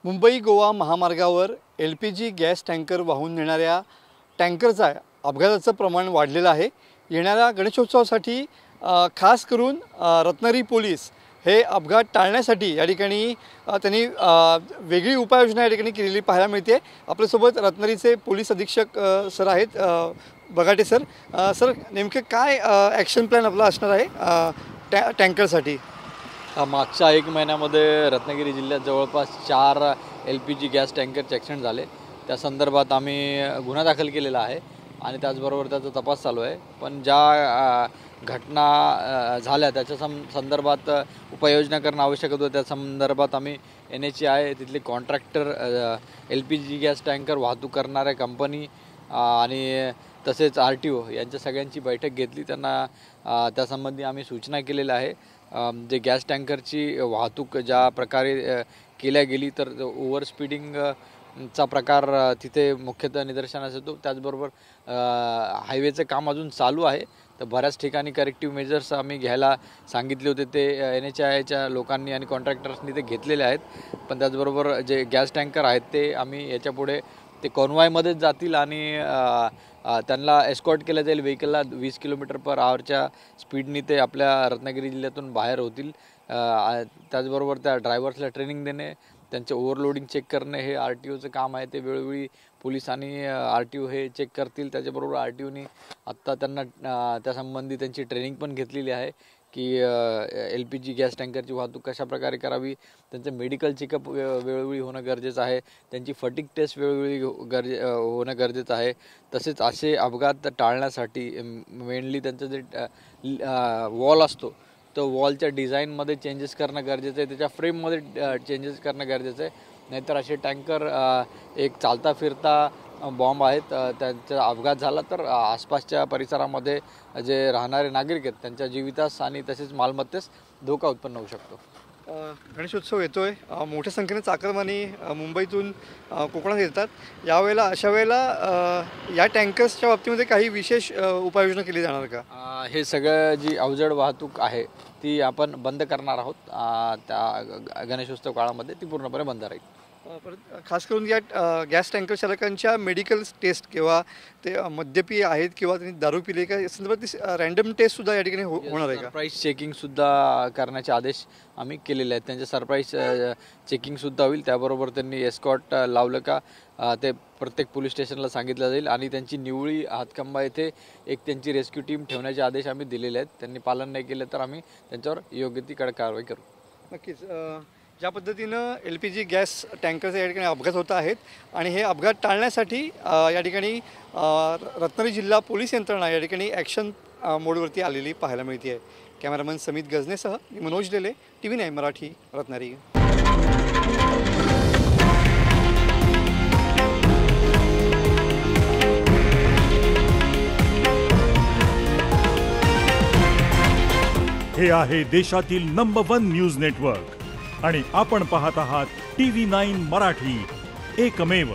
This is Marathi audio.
मुंबई गोवा महामार्गावर LPG गॅस टँकर वाहून नेणाऱ्या टँकरचा अपघाताचं प्रमाण वाढलेलं आहे। येणाऱ्या गणेशोत्सवासाठी खास करून रत्नागिरी पोलीस हे अपघात टाळण्यासाठी या ठिकाणी त्यांनी वेगळी उपाययोजना या ठिकाणी केलेली पाहायला मिळते। आपल्यासोबत रत्नागिरीचे पोलीस अधीक्षक सर आहेत, बगाटे सर। सर, नेमके काय ॲक्शन प्लॅन आपला असणार आहे टँकरसाठी? मागच्या 1 महिन्यामध्ये रत्नागिरी जिल्ह्यात जवळपास 4 LPG गॅस टँकरचे ॲक्सिडेंट झाले। त्या संदर्भात आम्ही गुन्हा दाखल केलेला आहे आणि त्याचबरोबर त्याचा तपास चालू आहे। पण ज्या घटना झाल्या त्याच्या संदर्भात उपाययोजना करणं आवश्यक होतं, त्या संदर्भात आम्ही NHAI तिथले कॉन्ट्रॅक्टर, LPG गॅस टँकर वाहतूक करणाऱ्या कंपनी आणि तसेच RTO यांच्या सगळ्यांची बैठक घेतली। त्यांना त्यासंबंधी आम्ही सूचना केलेल्या आहे। जे गॅस टँकरची वाहतूक ज्या प्रकारे केल्या गेली तर ओव्हर स्पीडिंगचा प्रकार तिथे मुख्यतः निदर्शनास येतो। त्याचबरोबर हायवेचं काम अजून चालू आहे, तर बऱ्याच ठिकाणी करेक्टिव्ह मेजर्स आम्ही घ्यायला सांगितले होते, ते NHAIच्या लोकांनी आणि कॉन्ट्रॅक्टर्सनी ते घेतलेले आहेत। पण त्याचबरोबर जे गॅस टँकर आहेत ते आम्ही याच्यापुढे ते कॉन्वॉयमध्येच जातील आणि त्यांना एस्कॉर्ट केलं जाईल। व्हेकलला 20 km/hच्या स्पीडनी ते आपल्या रत्नागिरी जिल्ह्यातून बाहेर होतील। त्याचबरोबर त्या ड्रायव्हर्सला ट्रेनिंग देणे, त्यांचे ओव्हरलोडिंग चेक करणे हे RTOचं काम आहे। ते वेळोवेळी पोलीस आणि RTO हे चेक करतील। त्याच्याबरोबर RTOनी आत्ता त्यांना त्यासंबंधी त्यांची ट्रेनिंग पण घेतलेली आहे की LPG गॅस टँकरची वाहतूक कशा प्रकारे करावी। त्यांचं मेडिकल चेकअप वेळोवेळी होणं गरजेचं आहे, त्यांची फटिक टेस्ट वेळोवेळी होणं गरजेचं आहे। तसेच असे अपघात टाळण्यासाठी मेनली त्यांचं जे वॉल असतो तो वॉलच्या डिझाईनमध्ये चेंजेस करणं गरजेचं आहे, त्याच्या फ्रेममध्ये चेंजेस करणं गरजेचं आहे। नाहीतर असे टँकर एक चालता फिरता बॉम्ब आहेत, त्यांचा अपघात झाला तर आसपासच्या परिसरामध्ये जे राहणारे नागरिक आहेत त्यांच्या जीवितास आणि तसेच मालमत्तेस धोका उत्पन्न होऊ शकतो। गणेशोत्सव येतोय, मोठ्या संख्येने चाकरमानी मुंबईतून कोकणात येतात। यावेळेला अशा वेळेला या टँकर्सच्या बाबतीमध्ये काही विशेष उपाययोजना केली जाणार का? हे सगळं जी अवजड वाहतूक आहे ती आपण बंद करणार आहोत। त्या गणेशोत्सव काळामध्ये ती पूर्णपणे बंद राहील। खास करून या गॅस टँकर चालकांच्या मेडिकल टेस्ट किंवा ते मद्यपी आहेत किंवा त्यांनी दारू पिले का या संदर्भात रँडम टेस्टसुद्धा या ठिकाणी होणार आहे का? सरप्राईज चेकिंगसुद्धा करण्याचे आदेश आम्ही केलेले आहेत। त्यांचे सरप्राईज चेकिंगसुद्धा होईल। त्याबरोबर त्यांनी एस्कॉर्ट लावलं का ते प्रत्येक पोलीस स्टेशनला सांगितलं जाईल आणि त्यांची निवळी हातखंबा येथे एक त्यांची रेस्क्यू टीम ठेवण्याचे आदेश आम्ही दिलेले आहेत। त्यांनी पालन नाही केलं तर आम्ही त्यांच्यावर योग्य ती कडक कारवाई करू। नक्कीच, ज्या पद्धतीनं LPG गॅस टँकरचे या ठिकाणी अपघात होत आहेत आणि हे अपघात टाळण्यासाठी या ठिकाणी रत्नागिरी जिल्हा पोलीस यंत्रणा या ठिकाणी ॲक्शन मोडवरती आलेली पाहायला मिळते आहे। कॅमेरामन समित गजनेसह मनोज लेले, TV9 मराठी, रत्नागिरी। हे आहे देशातील नंबर 1 न्यूज नेटवर्क आणि आपण पाहत आहात TV9 मराठी, एकमेव।